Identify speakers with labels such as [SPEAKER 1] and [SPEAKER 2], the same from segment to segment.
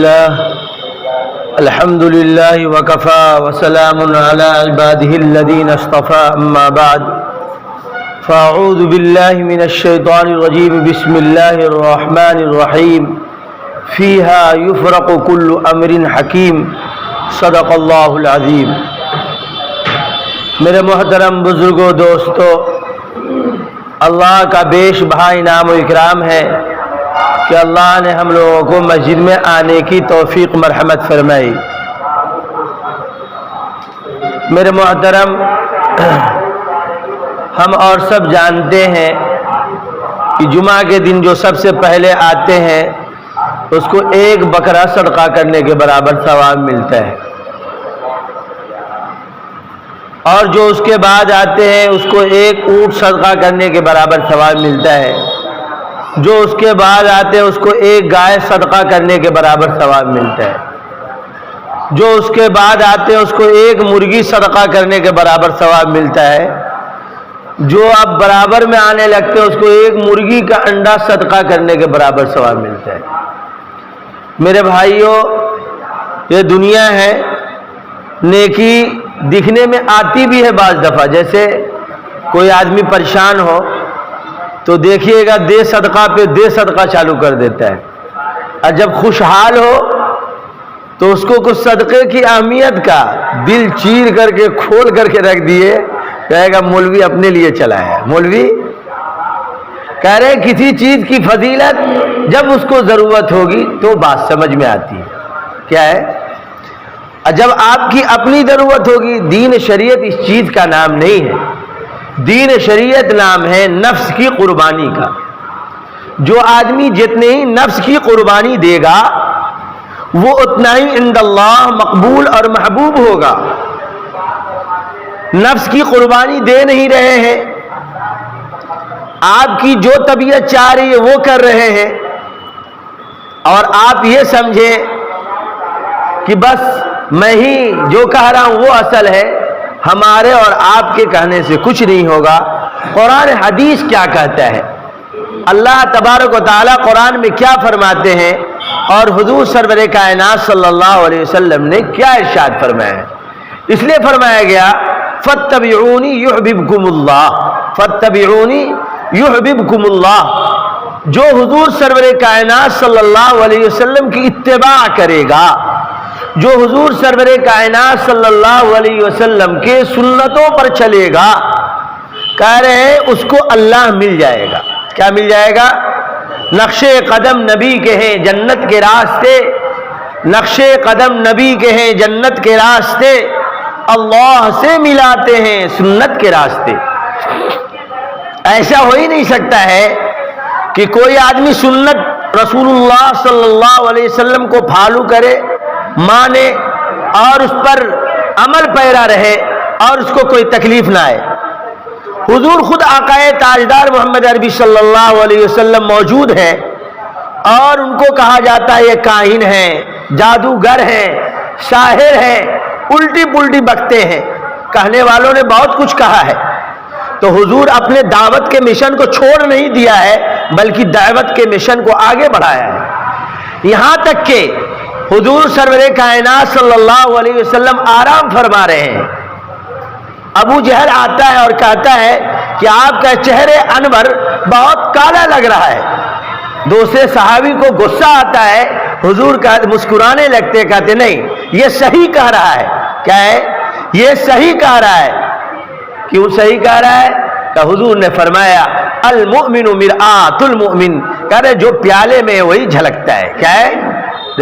[SPEAKER 1] لله الحمد لله وكفى وسلام على عباده الذين اصطفى أما بعد فأعوذ بالله من الشيطان الرجيم بسم الله الرحمن الرحيم فيها يفرق كل أمر حكيم صدق اللہ العظیم۔ میرے محترم بزرگوں، دوستو، اللہ کا بیش بہا انعام و اکرام ہے کہ اللہ نے ہم لوگوں کو مسجد میں آنے کی توفیق مرحمت فرمائی۔ میرے محترم، ہم اور سب جانتے ہیں کہ جمعہ کے دن جو سب سے پہلے آتے ہیں اس کو ایک بکرا صدقہ کرنے کے برابر ثواب ملتا ہے، اور جو اس کے بعد آتے ہیں اس کو ایک اونٹ صدقہ کرنے کے برابر ثواب ملتا ہے، جو اس کے بعد آتے ہیں اس کو ایک گائے صدقہ کرنے کے برابر ثواب ملتا ہے، جو اس کے بعد آتے ہیں اس کو ایک مرغی صدقہ کرنے کے برابر ثواب ملتا ہے، جو اب برابر میں آنے لگتے ہیں اس کو ایک مرغی کا انڈا صدقہ کرنے کے برابر ثواب ملتا ہے۔ میرے بھائیوں، یہ دنیا ہے، نیکی دکھنے میں آتی بھی ہے بعض دفعہ، جیسے کوئی آدمی پریشان ہو تو دیکھیے گا دے صدقہ پہ دے صدقہ چالو کر دیتا ہے، اور جب خوشحال ہو تو اس کو کچھ صدقے کی اہمیت کا دل چیر کر کے کھول کر کے رکھ دیے، کہے گا مولوی اپنے لیے چلا ہے۔ مولوی کہہ رہے کسی چیز کی فضیلت جب اس کو ضرورت ہوگی تو بات سمجھ میں آتی ہے کیا ہے، اور جب آپ کی اپنی ضرورت ہوگی۔ دین شریعت اس چیز کا نام نہیں ہے، دین شریعت نام ہے نفس کی قربانی کا۔ جو آدمی جتنے ہی نفس کی قربانی دے گا وہ اتنا ہی عند اللہ مقبول اور محبوب ہوگا۔ نفس کی قربانی دے نہیں رہے ہیں، آپ کی جو طبیعت چاہ رہی ہے وہ کر رہے ہیں، اور آپ یہ سمجھیں کہ بس میں ہی جو کہہ رہا ہوں وہ اصل ہے، ہمارے اور آپ کے کہنے سے کچھ نہیں ہوگا۔ قرآن حدیث کیا کہتا ہے، اللہ تبارک و تعالیٰ قرآن میں کیا فرماتے ہیں، اور حضور سرور کائنات صلی اللہ علیہ وسلم نے کیا ارشاد فرمایا ہے۔ اس لیے فرمایا گیا فاتبعونی یحببکم اللہ، فاتبعونی یحببکم اللہ۔ جو حضور سرور کائنات صلی اللہ علیہ وسلم کی اتباع کرے گا، جو حضور سرور کائنات صلی اللہ علیہ وسلم کے سنتوں پر چلے گا، کہہ رہے ہیں اس کو اللہ مل جائے گا۔ کیا مل جائے گا؟ نقش قدم نبی کے ہیں جنت کے راستے، نقش قدم نبی کے ہیں جنت کے راستے، اللہ سے ملاتے ہیں سنت کے راستے۔ ایسا ہو ہی نہیں سکتا ہے کہ کوئی آدمی سنت رسول اللہ صلی اللہ علیہ وسلم کو فالو کرے، مانے اور اس پر عمل پیرا رہے اور اس کو کوئی تکلیف نہ آئے۔ حضور خود آقائے تاجدار محمد عربی صلی اللہ علیہ وسلم موجود ہیں، اور ان کو کہا جاتا ہے یہ کاہن ہیں، جادوگر ہیں، ساحر ہیں، الٹی پلٹی بکتے ہیں۔ کہنے والوں نے بہت کچھ کہا ہے، تو حضور اپنے دعوت کے مشن کو چھوڑ نہیں دیا ہے بلکہ دعوت کے مشن کو آگے بڑھایا ہے، یہاں تک کہ حضور سرور کائنات صلی اللہ علیہ وسلم آرام فرما رہے ہیں۔ ابو جہل آتا ہے اور کہتا ہے کہ آپ کا چہرے انور بہت کالا لگ رہا ہے۔ دوسرے صحابی کو غصہ آتا ہے، حضور کا مسکرانے لگتے، کہتے نہیں یہ صحیح کہہ رہا ہے۔ کیا ہے؟ یہ صحیح کہہ رہا ہے۔ کیوں صحیح کہہ رہا ہے؟ کہ حضور نے فرمایا المؤمن مرآۃ المؤمن، کہہ رہے جو پیالے میں وہی جھلکتا ہے۔ کیا ہے؟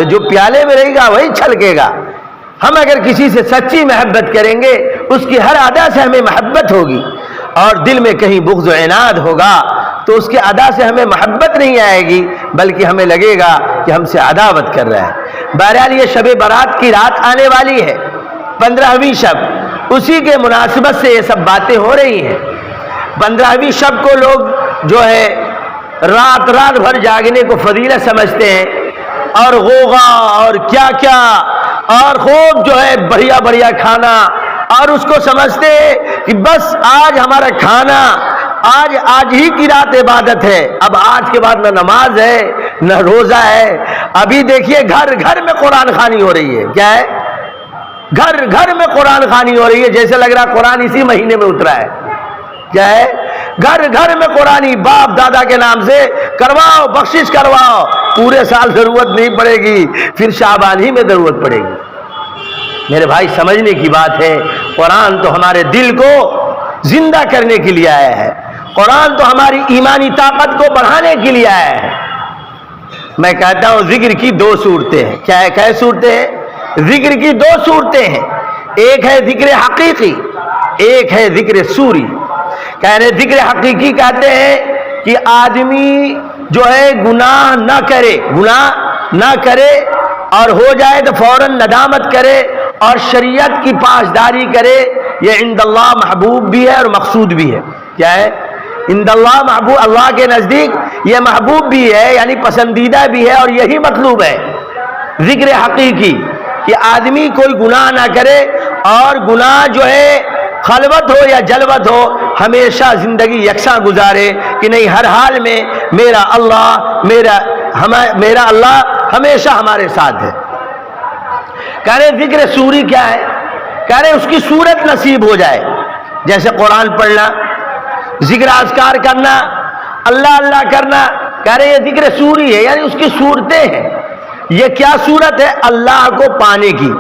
[SPEAKER 1] جو پیالے میں رہے گا وہی چھلکے گا۔ ہم اگر کسی سے سچی محبت کریں گے اس کی ہر ادا سے ہمیں محبت ہوگی، اور دل میں کہیں بغض و عناد ہوگا تو اس کے ادا سے ہمیں محبت نہیں آئے گی بلکہ ہمیں لگے گا کہ ہم سے عداوت کر رہا ہے۔ بہرحال یہ شب برات کی رات آنے والی ہے، 15ویں شب، اسی کے مناسبت سے یہ سب باتیں ہو رہی ہیں۔ 15ویں شب کو لوگ جو ہے رات رات بھر جاگنے کو فضیلت سمجھتے ہیں، اور غوغا اور کیا کیا، اور خوب جو ہے بڑھیا بڑھیا کھانا، اور اس کو سمجھتے ہیں کہ بس آج ہمارا کھانا، آج ہی کی رات عبادت ہے، اب آج کے بعد نہ نماز ہے نہ روزہ ہے. ابھی دیکھیے گھر گھر میں قرآن خوانی ہو رہی ہے. کیا ہے؟ گھر گھر میں قرآن خوانی ہو رہی ہے، جیسے لگ رہا قرآن اسی مہینے میں اترا ہے. کیا ہے؟ گھر گھر میں قرآنی باپ دادا کے نام سے کرواؤ، بخشش کرواؤ. پورے سال ضرورت نہیں پڑے گی، پھر شعبان ہی میں ضرورت پڑے گی. میرے بھائی سمجھنے کی بات ہے، قرآن تو ہمارے دل کو زندہ کرنے کے لیے آیا ہے. قرآن تو ہماری ایمانی طاقت کو بڑھانے کے لیے آیا ہے. میں کہتا ہوں ذکر کی دو صورتیں ہیں. کیا ہے؟ کیا صورتیں ہیں؟ ذکر کی دو صورتیں ہیں. ایک ہے ذکر حقیقی، ایک ہے ذکر سوری. کہہ رہے ذکر حقیقی کہتے ہیں کہ آدمی جو ہے گناہ نہ کرے، گناہ نہ کرے، اور ہو جائے تو فوراً ندامت کرے اور شریعت کی پاسداری کرے. یہ عند اللہ محبوب بھی ہے اور مقصود بھی ہے. کیا ہے؟ عند اللہ محبوب، اللہ کے نزدیک یہ محبوب بھی ہے، یعنی پسندیدہ بھی ہے، اور یہی مطلوب ہے ذکر حقیقی، کہ آدمی کوئی گناہ نہ کرے، اور گناہ جو ہے خلوت ہو یا جلوت ہو ہمیشہ زندگی یکساں گزارے، کہ نہیں ہر حال میں میرا اللہ ہمیشہ ہمارے ساتھ ہے. کہہ رہے ذکر سوری کیا ہے؟ کہہ رہے اس کی صورت نصیب ہو جائے، جیسے قرآن پڑھنا، ذکر اذکار کرنا، اللہ اللہ کرنا. کہہ رہے یہ ذکر سوری ہے، یعنی اس کی صورتیں ہیں. یہ کیا صورت ہے؟ اللہ کو پانے کی.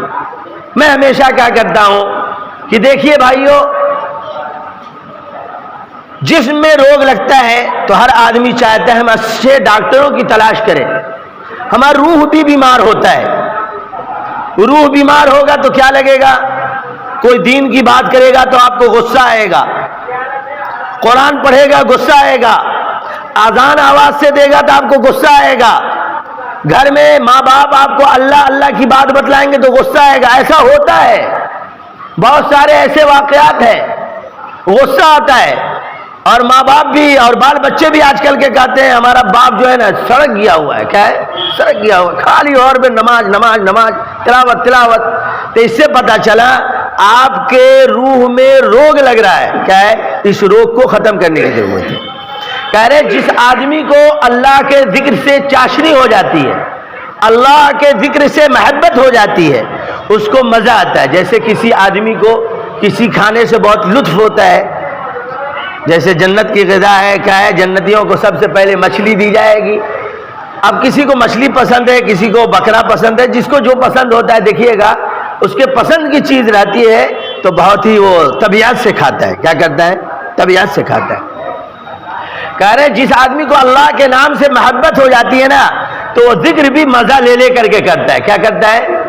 [SPEAKER 1] میں ہمیشہ کیا کرتا ہوں کہ دیکھیے بھائیو، جسم میں روگ لگتا ہے تو ہر آدمی چاہتا ہے ہم اچھے ڈاکٹروں کی تلاش کریں. ہمارا روح بھی بیمار ہوتا ہے. روح بیمار ہوگا تو کیا لگے گا؟ کوئی دین کی بات کرے گا تو آپ کو غصہ آئے گا، قرآن پڑھے گا غصہ آئے گا، اذان آواز سے دے گا تو آپ کو غصہ آئے گا، گھر میں ماں باپ آپ کو اللہ اللہ کی بات بتلائیں گے تو غصہ آئے گا. ایسا ہوتا ہے، بہت سارے ایسے واقعات ہیں، غصہ آتا ہے. اور ماں باپ بھی اور بال بچے بھی آج کل کے کہتے ہیں ہمارا باپ جو ہے نا سڑک گیا ہوا ہے. کیا ہے؟ سڑک گیا ہوا ہے، خالی اور میں نماز نماز نماز، تلاوت تلاوت. تو اس سے پتہ چلا آپ کے روح میں روگ لگ رہا ہے. کیا ہے؟ اس روگ کو ختم کرنے کی ضرورت ہے. کہہ رہے جس آدمی کو اللہ کے ذکر سے چاشنی ہو جاتی ہے، اللہ کے ذکر سے محبت ہو جاتی ہے، اس کو مزہ آتا ہے. جیسے کسی آدمی کو کسی کھانے سے بہت لطف ہوتا ہے، جیسے جنت کی غذا ہے. کیا ہے؟ جنتیوں کو سب سے پہلے مچھلی دی جائے گی. اب کسی کو مچھلی پسند ہے، کسی کو بکرا پسند ہے، جس کو جو پسند ہوتا ہے دیکھیے گا اس کے پسند کی چیز رہتی ہے تو بہت ہی وہ طبیعت سے کھاتا ہے. کیا کرتا ہے؟ طبیعت سے کھاتا ہے. کہہ رہے جس آدمی کو اللہ کے نام سے محبت ہو جاتی ہے نا تو وہ ذکر بھی مزہ لے لے کر کے کرتا ہے. کیا کرتا ہے؟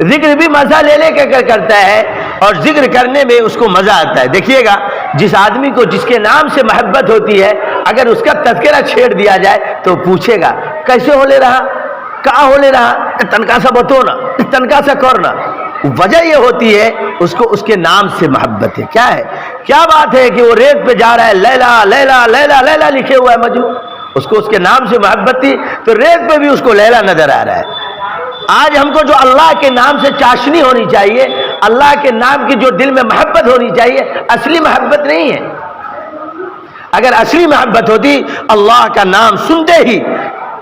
[SPEAKER 1] ذکر بھی مزہ لے لے کر کے کرتا ہے، اور ذکر کرنے میں اس کو مزہ آتا ہے. دیکھیے گا جس آدمی کو جس کے نام سے محبت ہوتی ہے، اگر اس کا تذکرہ چھیڑ دیا جائے تو پوچھے گا کیسے ہو لے رہا، کہاں ہو لے رہا، تنکا سا بتو نا، تنکا سا کرنا. وجہ یہ ہوتی ہے اس کو اس کے نام سے محبت ہے. کیا ہے؟ کیا بات ہے کہ وہ ریت پہ جا رہا ہے، لیلا لیلا لیلا لیلا لکھے ہوا ہے مجنون، اس کو اس کے نام سے محبت تھی تو ریت پہ بھی اس کو لیلا نظر آ رہا ہے. آج ہم کو جو اللہ کے نام سے چاشنی ہونی چاہیے، اللہ کے نام کی جو دل میں محبت ہونی چاہیے، اصلی محبت نہیں ہے. اگر اصلی محبت ہوتی اللہ کا نام سنتے ہی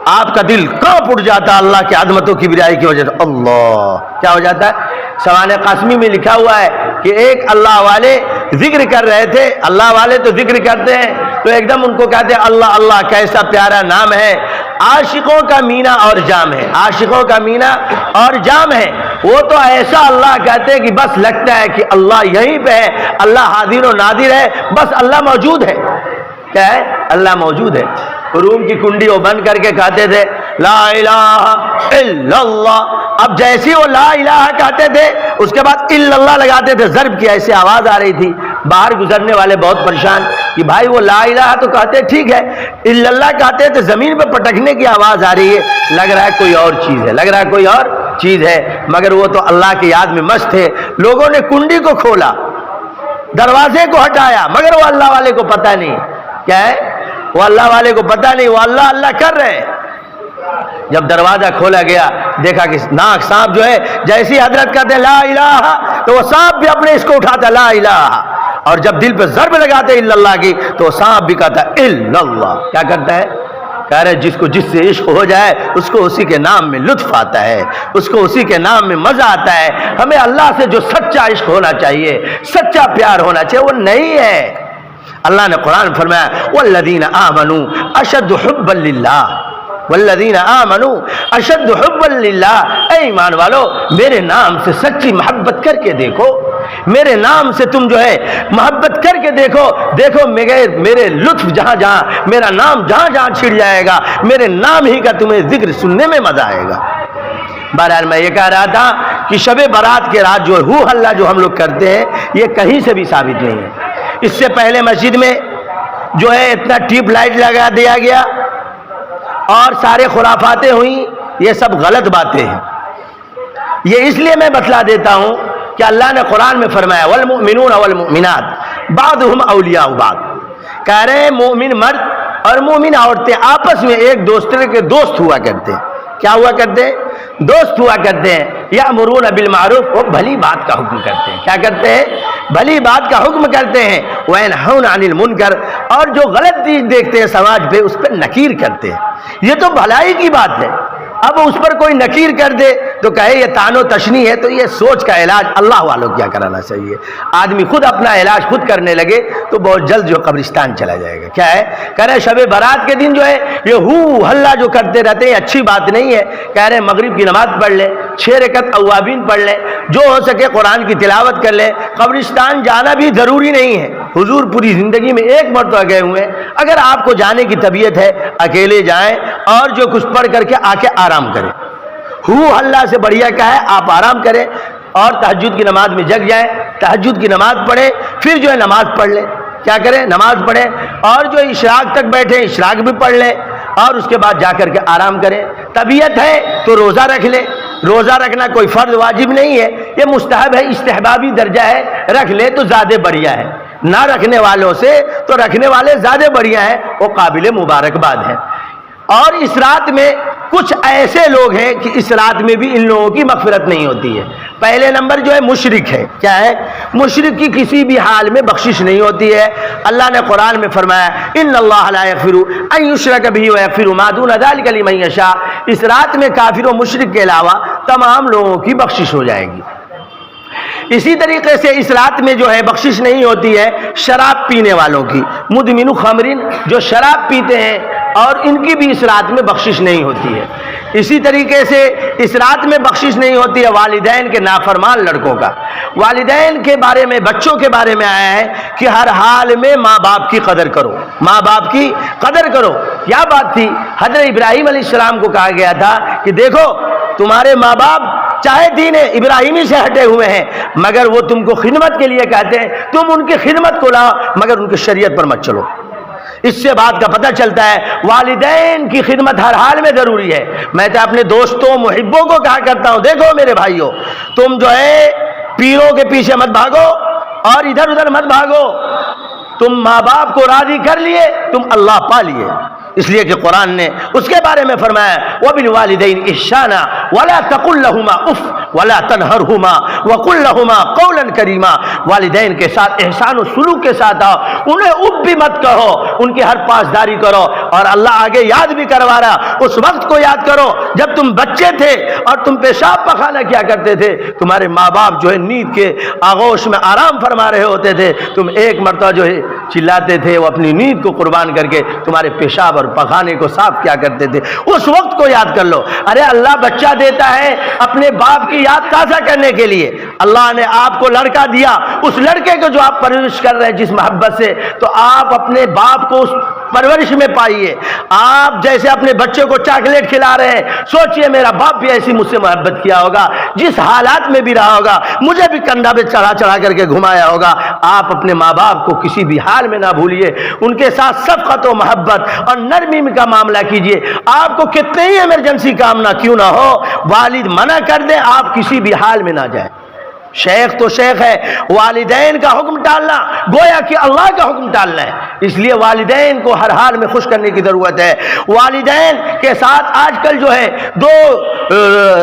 [SPEAKER 1] آپ کا دل کانپ اٹھ جاتا اللہ کی عظمتوں کی بڑائی کی وجہ سے. اللہ کیا ہو جاتا ہے؟ سوانح قاسمی میں لکھا ہوا ہے کہ ایک اللہ والے ذکر کر رہے تھے. اللہ والے تو ذکر کرتے ہیں تو ایک دم ان کو کہتے ہیں اللہ اللہ کیسا پیارا نام ہے، عاشقوں کا مینا اور جام ہے، عاشقوں کا مینا اور جام ہے. وہ تو ایسا اللہ کہتے ہیں کہ بس لگتا ہے کہ اللہ یہیں پہ ہے، اللہ حاضر و نادر ہے، بس اللہ موجود ہے. کیا ہے؟ اللہ موجود ہے. روم کی کنڈی وہ بند کر کے کہتے تھے لا الہ الا اللہ. اب جیسے وہ لا الہ کہتے تھے اس کے بعد الا اللہ لگاتے تھے، ضرب کی ایسے آواز آ رہی تھی. باہر گزرنے والے بہت پریشان کہ بھائی وہ لا الہ تو کہتے ٹھیک ہے، الا اللہ کہتے تو زمین پہ پٹکنے کی آواز آ رہی ہے، لگ رہا ہے کوئی اور چیز ہے، لگ رہا ہے کوئی اور چیز ہے. مگر وہ تو اللہ کی یاد میں مست تھے. لوگوں نے کنڈی کو کھولا، دروازے کو ہٹایا، مگر وہ اللہ والے کو پتہ نہیں. کیا ہے؟ وہ اللہ والے کو پتہ نہیں، وہ اللہ اللہ کر رہے ہیں. جب دروازہ کھولا گیا دیکھا کہ ناک سانپ جو ہے جیسی حضرت کہتے لا الہ تو وہ سانپ بھی اپنے اس کو اٹھاتا لا الہ، اور جب دل پہ ضرب لگاتے الا اللہ کی تو وہ سانپ بھی کہتا الا اللہ. کیا کرتا ہے؟ کہہ رہے جس کو جس سے عشق ہو جائے اس کو اسی کے نام میں لطف آتا ہے، اس کو اسی کے نام میں مزہ آتا ہے۔ ہمیں اللہ سے جو سچا عشق ہونا چاہیے، سچا پیار ہونا چاہیے، وہ نہیں ہے۔ اللہ نے قرآن فرمایا والذین آمنوا اشد حبا للہ، والذین آمنوا اشد حبا للہ، اے ایمان والو میرے نام سے سچی محبت کر کے دیکھو، میرے نام سے تم جو ہے محبت کر کے دیکھو، دیکھو میرے لطف جہاں جہاں، میرا نام جہاں جہاں چھڑ جائے گا، میرے نام ہی کا تمہیں ذکر سننے میں مزہ آئے گا۔ بہرحال میں یہ کہہ رہا تھا کہ شب برات کے رات جو ہو ہلہ جو ہم لوگ کرتے ہیں یہ کہیں سے بھی ثابت نہیں ہے۔ اس سے پہلے مسجد میں جو ہے اتنا ٹیوب لائٹ لگا دیا گیا اور سارے خرافاتیں ہوئیں، یہ سب غلط باتیں ہیں۔ یہ اس لیے میں بتلا دیتا ہوں کہ اللہ نے قرآن میں فرمایا والمؤمنون والمؤمنات بعضهم اولیاء بعض، کہہ رہے ہیں مومن مرد اور مومن عورتیں آپس میں ایک دوسرے کے دوست ہوا کرتے ہیں۔ کیا ہوا کرتے ہیں؟ دوست ہوا کرتے ہیں۔ یامرون بالمعروف، وہ بھلی بات کا حکم کرتے ہیں۔ کیا کرتے ہیں؟ بھلی بات کا حکم کرتے ہیں۔ وینہون عن المنکر، اور جو غلط چیز دیکھتے ہیں سماج پہ اس پہ نکیر کرتے ہیں۔ یہ تو بھلائی کی بات ہے، اب اس پر کوئی نکیر کر دے تو کہے یہ تان و تشنی ہے، تو یہ سوچ کا علاج اللہ والوں کیا کرانا چاہیے۔ آدمی خود اپنا علاج خود کرنے لگے تو بہت جلد جو قبرستان چلا جائے گا۔ کیا ہے؟ کہہ رہے شب برات کے دن جو ہے یہ ہو ہلہ جو کرتے رہتے ہیں اچھی بات نہیں ہے۔ کہہ رہے مغرب کی نماز پڑھ لے، 6 رکعت اوابین پڑھ لے، جو ہو سکے قرآن کی تلاوت کر لے۔ قبرستان جانا بھی ضروری نہیں ہے، حضور پوری زندگی میں ایک مرتبہ گئے ہوئے ہیں۔ اگر آپ کو جانے کی طبیعت ہے اکیلے جائیں اور جو کچھ پڑھ کر کے آ کے آرام کریں۔ ہو اللہ سے بڑھیا کیا ہے؟ آپ آرام کریں اور تہجد کی نماز میں جگ جائیں، تہجد کی نماز پڑھیں، پھر جو ہے نماز پڑھ لیں۔ کیا کریں؟ نماز پڑھیں اور جو اشراق تک بیٹھیں اشراق بھی پڑھ لیں اور اس کے بعد جا کر کے آرام کریں۔ طبیعت ہے تو روزہ رکھ لیں، روزہ رکھنا کوئی فرض واجب نہیں ہے، یہ مستحب ہے، استحبابی درجہ ہے، رکھ لے تو زیادہ بڑھیا ہے۔ نہ رکھنے والوں سے تو رکھنے والے زیادہ بڑھیا ہیں، وہ قابل مبارکباد ہے۔ اور اس رات میں کچھ ایسے لوگ ہیں کہ اس رات میں بھی ان لوگوں کی مغفرت نہیں ہوتی ہے۔ پہلے نمبر جو ہے مشرک ہے۔ کیا ہے؟ مشرک کی کسی بھی حال میں بخشش نہیں ہوتی ہے۔ اللہ نے قرآن میں فرمایا ان اللہ لا یغفر ان یشرک بہ ویغفر ما دون ذلک لمن یشاء، اس رات میں کافر و مشرک کے علاوہ تمام لوگوں کی بخشش ہو جائے گی۔ اسی طریقے سے اس رات میں جو ہے بخشش نہیں ہوتی ہے شراب پینے والوں کی، مدمن خمرین جو شراب پیتے ہیں اور ان کی بھی اس رات میں بخشش نہیں ہوتی ہے۔ اسی طریقے سے اس رات میں بخشش نہیں ہوتی ہے والدین کے نافرمان لڑکوں کا۔ والدین کے بارے میں، بچوں کے بارے میں آیا ہے کہ ہر حال میں ماں باپ کی قدر کرو، ماں باپ کی قدر کرو۔ کیا بات تھی؟ حضرت ابراہیم علیہ السلام کو کہا گیا تھا کہ دیکھو تمہارے ماں باپ چاہے دین ابراہیمی سے ہٹے ہوئے ہیں مگر وہ تم کو خدمت کے لیے کہتے ہیں، تم ان کی خدمت کو لاؤ مگر ان کی شریعت پر مت چلو۔ اس سے بات کا پتہ چلتا ہے والدین کی خدمت ہر حال میں ضروری ہے۔ میں تو اپنے دوستوں محبوں کو کہا کرتا ہوں دیکھو میرے بھائیوں، تم جو ہے پیروں کے پیچھے مت بھاگو اور ادھر ادھر مت بھاگو، تم ماں باپ کو راضی کر لیے تم اللہ پا لیے۔ اس لیے کہ قرآن نے اس کے بارے میں فرمایا وَبِالْوَالِدَيْنِ إِحْسَانًا وَلَا تَقُلْ لَهُمَا اُفٍّ وَلَا تَنْهَرْهُمَا وَقُلْ لَهُمَا قَوْلًا كَرِيمًا، والدین کے ساتھ احسان و سلوک کے ساتھ آؤ، انہیں اف بھی مت کہو، ان کی ہر پاسداری کرو۔ اور اللہ آگے یاد بھی کروا رہا، اس وقت کو یاد کرو جب تم بچے تھے اور تم پیشاب پخانہ کیا کرتے تھے، تمہارے ماں باپ جو ہے نیند کے آغوش میں آرام فرما رہے ہوتے تھے، تم ایک مرتبہ جو ہے چلاتے تھے، وہ اپنی نیند کو قربان کر کے تمہارے پیشاب اور پخانے کو صاف کیا کرتے تھے، اس وقت کو یاد کر لو۔ ارے اللہ بچہ دیتا ہے اپنے باپ کی یاد تازہ کرنے کے لیے۔ اللہ نے آپ کو لڑکا دیا، اس لڑکے کو جو آپ پرورش کر رہے ہیں جس محبت سے، تو آپ اپنے باپ کو اس پرورش میں پائیے۔ آپ جیسے اپنے بچے کو چاکلیٹ کھلا رہے ہیں، سوچئے میرا باپ بھی ایسی مجھ سے محبت کیا ہوگا، جس حالات میں بھی رہا ہوگا مجھے بھی کندھا پہ چڑھا چڑھا کر کے گھمایا ہوگا۔ آپ اپنے ماں باپ کو کسی بھی حال میں نہ بھولیے، ان کے ساتھ شفقت و محبت اور نرمی کا معاملہ کیجئے۔ آپ کو کتنے ہی ایمرجنسی کام نہ کیوں نہ ہو، والد منع کر دیں آپ کسی بھی حال میں نہ جائیں۔ شیخ تو شیخ ہے، والدین کا حکم ٹالنا گویا کہ اللہ کا حکم ٹالنا ہے، اس لیے والدین کو ہر حال میں خوش کرنے کی ضرورت ہے۔ والدین کے ساتھ آج کل جو ہے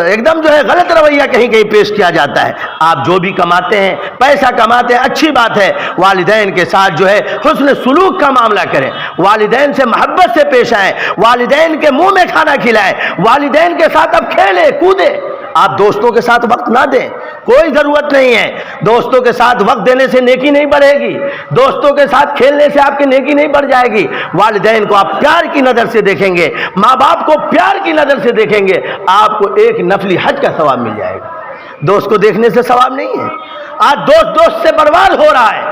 [SPEAKER 1] ایک دم جو ہے غلط رویہ کہیں کہیں پیش کیا جاتا ہے۔ آپ جو بھی کماتے ہیں، پیسہ کماتے ہیں، اچھی بات ہے، والدین کے ساتھ جو ہے حسن سلوک کا معاملہ کریں، والدین سے محبت سے پیش آئیں، والدین کے منہ میں کھانا کھلائیں، والدین کے ساتھ اب کھیلیں کودیں۔ آپ دوستوں کے ساتھ وقت نہ دیں، کوئی ضرورت نہیں ہے، دوستوں کے ساتھ وقت دینے سے نیکی نہیں بڑھے گی، دوستوں کے ساتھ کھیلنے سے آپ کی نیکی نہیں بڑھ جائے گی۔ والدین کو آپ پیار کی نظر سے دیکھیں گے، ماں باپ کو پیار کی نظر سے دیکھیں گے، آپ کو ایک نفلی حج کا ثواب مل جائے گا۔ دوست کو دیکھنے سے ثواب نہیں ہے۔ آج دوست سے برباد ہو رہا ہے،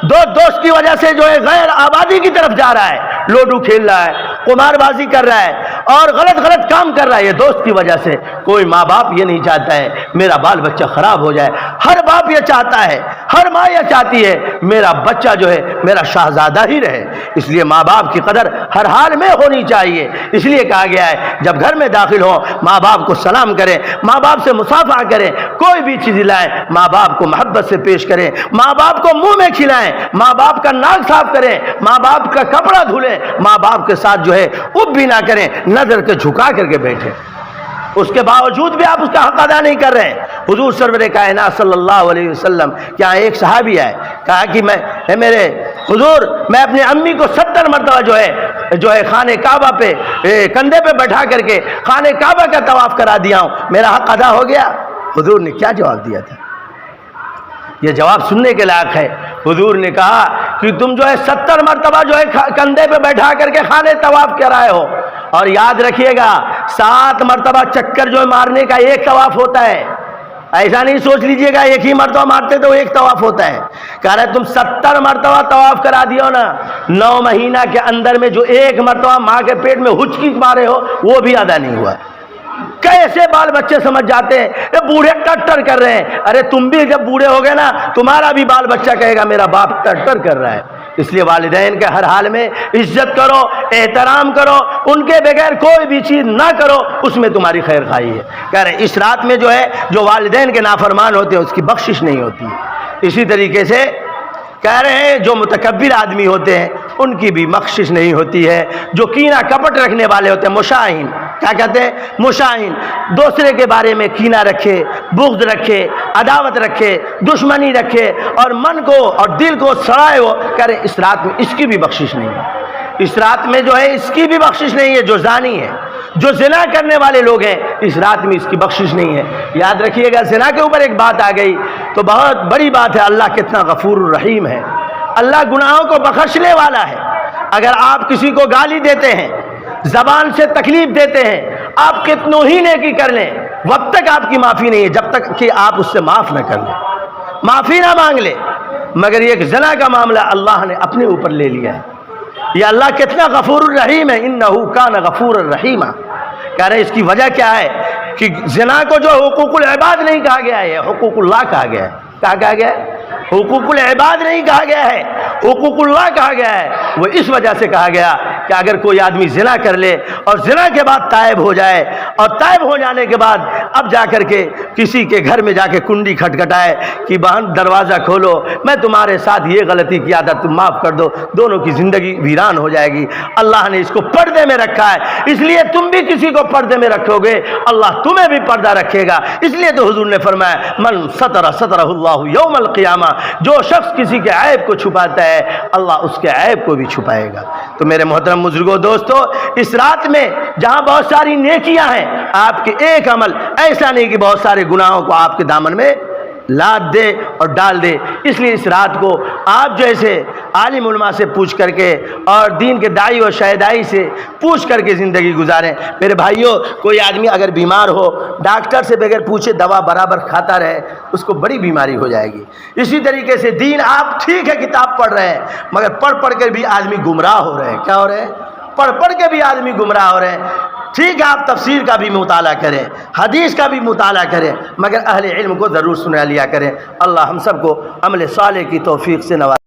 [SPEAKER 1] دوست کی وجہ سے جو ہے غیر آبادی کی طرف جا رہا ہے، لوڈو کھیل رہا ہے، قمار بازی کر رہا ہے اور غلط کام کر رہا ہے، یہ دوست کی وجہ سے۔ کوئی ماں باپ یہ نہیں چاہتا ہے میرا بال بچہ خراب ہو جائے، ہر باپ یہ چاہتا ہے، ہر ماں یہ چاہتی ہے میرا بچہ جو ہے میرا شہزادہ ہی رہے۔ اس لیے ماں باپ کی قدر ہر حال میں ہونی چاہیے، اس لیے کہا گیا ہے جب گھر میں داخل ہو ماں باپ کو سلام کریں، ماں باپ سے مصافحہ کریں، کوئی بھی چیز لائیں ماں باپ کو محبت سے پیش کریں، ماں باپ کو منہ میں کھلائیں، ماں باپ کا ناک صاف کریں، ماں باپ کا کپڑا دھلیں، ماں باپ کے ساتھ جو ہے اُب بھی نہ کریں، نظر کے جھکا کر کے بیٹھیں، اس کے باوجود بھی آپ اس کا حق ادا نہیں کر رہے ہیں۔ حضور سرور کائنات صلی اللہ علیہ وسلم کیا ایک صحابی آئے، کہا کہ میرے حضور میں اپنی امی کو 70 مرتبہ جو ہے خانہ کعبہ پہ کندھے پہ بیٹھا کر کے خانہ کعبہ کا طواف کرا دیا ہوں، میرا حق ادا ہو گیا؟ حضور نے کیا جواب دیا تھا؟ یہ جواب سننے کے لائق ہے۔ حضور نے کہا کہ تم جو ہے 70 مرتبہ جو ہے کندھے پہ بیٹھا کر کے خانے طواف کرائے ہو، اور یاد رکھیے گا 7 مرتبہ چکر جو ہے مارنے کا ایک طواف ہوتا ہے، ایسا نہیں سوچ لیجئے گا ایک ہی مرتبہ مارتے تو ایک طواف ہوتا ہے۔ کہہ رہے تم 70 مرتبہ طواف کرا دیو نا، 9 مہینہ کے اندر میں جو ایک مرتبہ ماں کے پیٹ میں ہچکی مارے ہو وہ بھی ادا نہیں ہوا۔ کیسے بال بچے سمجھ جاتے ہیں یہ بوڑھے ٹٹر کر رہے ہیں، ارے تم بھی جب بوڑھے ہو گئے نا تمہارا بھی بال بچہ کہے گا میرا باپ ٹٹر کر رہا ہے۔ اس لیے والدین کے ہر حال میں عزت کرو، احترام کرو، ان کے بغیر کوئی بھی چیز نہ کرو، اس میں تمہاری خیر خواہی ہے۔ کہہ رہے ہیں اس رات میں جو ہے جو والدین کے نافرمان ہوتے ہیں اس کی بخشش نہیں ہوتی۔ اسی طریقے سے کہہ رہے ہیں جو متکبر آدمی ہوتے ہیں ان کی بھی بخشش نہیں ہوتی ہے، جو کینہ کپٹ رکھنے والے ہوتے ہیں، مشاہین، کیا کہتے ہیں؟ مشاہین، دوسرے کے بارے میں کینہ رکھے، بغض رکھے، عداوت رکھے، دشمنی رکھے اور من کو اور دل کو سڑائے ہو، کہہ رہے ہیں اس رات میں اس کی بھی بخشش نہیں ہے۔ اس رات میں جو ہے اس کی بھی بخشش نہیں ہے، جو زانی ہے، جو زنا کرنے والے لوگ ہیں اس رات میں اس کی بخشش نہیں ہے۔ یاد رکھیے گا زنا کے اوپر ایک بات آ گئی تو بہت بڑی بات ہے، اللہ کتنا غفور الرحیم ہے، اللہ گناہوں کو بخشنے والا ہے۔ اگر آپ کسی کو گالی دیتے ہیں، زبان سے تکلیف دیتے ہیں، آپ کتنوں ہی نیکی کر لیں وقت تک آپ کی معافی نہیں ہے جب تک کہ آپ اس سے معاف نہ کر لیں، معافی نہ مانگ لیں۔ مگر یہ زنا کا معاملہ اللہ نے اپنے اوپر لے لیا ہے۔ یہ اللہ کتنا غفور الرحیم ہے، انہ کان غفور الرحیم۔ کہہ رہے ہیں اس کی وجہ کیا ہے کہ زنا کو جو حقوق العباد نہیں کہا گیا ہے، حقوق اللہ کہا گیا ہے۔ کہا گیا ہے حقوق العباد نہیں کہا گیا ہے، حقوق اللہ کہا گیا ہے۔ وہ اس وجہ سے کہا گیا کہ اگر کوئی آدمی زنا کر لے اور زنا کے بعد تائب ہو جائے اور تائب ہو جانے کے بعد اب جا کر کے کسی کے گھر میں جا کے کنڈی کھٹکھٹائے کہ بہن دروازہ کھولو، میں تمہارے ساتھ یہ غلطی کیا تھا تم معاف کر دو، دونوں کی زندگی ویران ہو جائے گی۔ اللہ نے اس کو پردے میں رکھا ہے، اس لیے تم بھی کسی کو پردے میں رکھو گے اللہ تمہیں بھی پردہ رکھے گا۔ اس لیے تو حضور نے فرمایا من ستر سترہ اللہ یوم القیامہ، جو شخص کسی کے عیب کو چھپاتا ہے اللہ اس کے عیب کو بھی چھپائے گا۔ تو میرے محترم بزرگوں دوستو، اس رات میں جہاں بہت ساری نیکیاں ہیں، آپ کے ایک عمل ایسا نہیں کہ بہت سارے گناہوں کو آپ کے دامن میں لاد دے اور ڈال دے۔ اس لیے اس رات کو آپ جیسے عالم علماء سے پوچھ کر کے اور دین کے داعی و شہدائی سے پوچھ کر کے زندگی گزاریں۔ میرے بھائیوں، کوئی آدمی اگر بیمار ہو ڈاکٹر سے بغیر پوچھے دوا برابر کھاتا رہے اس کو بڑی بیماری ہو جائے گی۔ اسی طریقے سے دین آپ ٹھیک ہے کتاب پڑھ رہے ہیں مگر پڑھ کر بھی آدمی گمراہ ہو رہے ہیں۔ کیا ہو رہے ہیں؟ پڑھ کے بھی آدمی گمراہ ہو رہے ہیں۔ ٹھیک ہے آپ تفسیر کا بھی مطالعہ کریں، حدیث کا بھی مطالعہ کریں، مگر اہل علم کو ضرور سنا لیا کریں۔ اللہ ہم سب کو عمل صالح کی توفیق سے نوازے۔